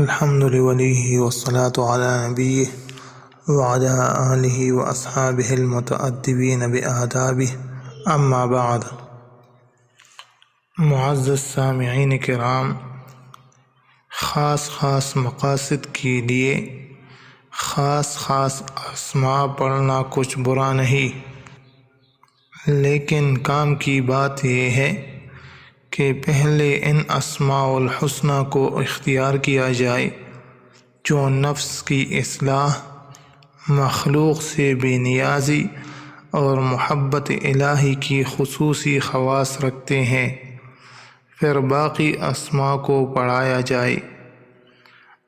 الحمد لوليه والصلاة على نبيه وعلى آله وأصحابه المتأدبين بآدابه اما بعد۔ معزز سامعین کرام، خاص مقاصد کے لیے خاص اسماء پڑھنا کچھ برا نہیں، لیکن کام کی بات یہ ہے کہ پہلے ان اسماء الحسنہ کو اختیار کیا جائے جو نفس کی اصلاح، مخلوق سے بے نیازی اور محبت الہی کی خصوصی خواص رکھتے ہیں، پھر باقی اسماء کو پڑھایا جائے،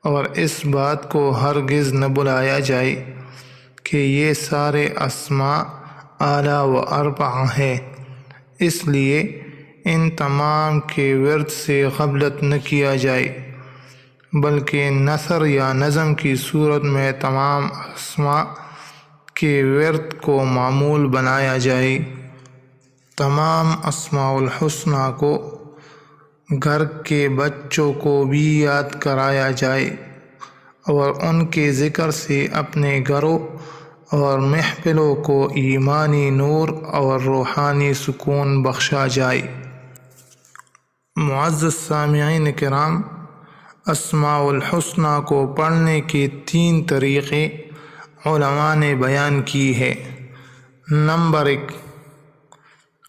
اور اس بات کو ہرگز نہ بلایا جائے کہ یہ سارے اسماء اعلیٰ و ارفع ہیں، اس لیے ان تمام کے ورد سے غفلت نہ کیا جائے، بلکہ نثر یا نظم کی صورت میں تمام اسماء کے ورد کو معمول بنایا جائے۔ تمام اسماء الحسنہ کو گھر کے بچوں کو بھی یاد کرایا جائے اور ان کے ذکر سے اپنے گھروں اور محفلوں کو ایمانی نور اور روحانی سکون بخشا جائے۔ معزز سامعین کرام، اسماء الحسنہ کو پڑھنے کے 3 طریقے علماء نے بیان کی ہے۔ نمبر 1،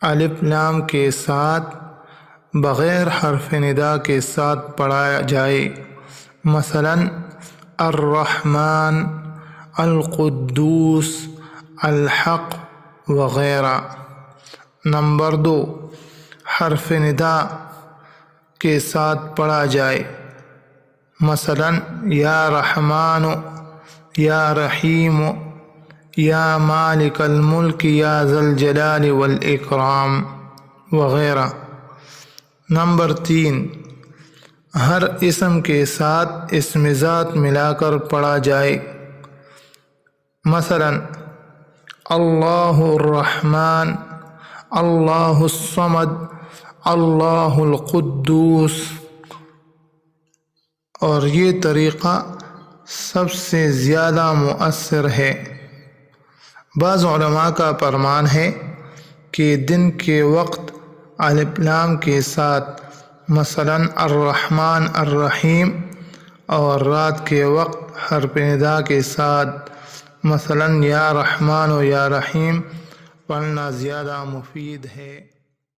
الف لام کے ساتھ بغیر حرف ندا کے ساتھ پڑھا جائے، مثلا الرحمن، القدوس، الحق وغیرہ۔ نمبر 2، حرف ندا کے ساتھ پڑھا جائے، مثلا یا رحمان، یا رحیم، یا مالک الملک، یا ذی الجلال والاکرام وغیرہ۔ نمبر 3، ہر اسم کے ساتھ اسم ذات ملا کر پڑھا جائے، مثلا اللہ الرحمن، اللہ الصمد، اللہ القدوس، اور یہ طریقہ سب سے زیادہ مؤثر ہے۔ بعض علماء کا فرمان ہے کہ دن کے وقت الف لام کے ساتھ، مثلا الرحمن الرحیم، اور رات کے وقت حرف ندا کے ساتھ، مثلا یا رحمان و یا رحیم پڑھنا زیادہ مفید ہے۔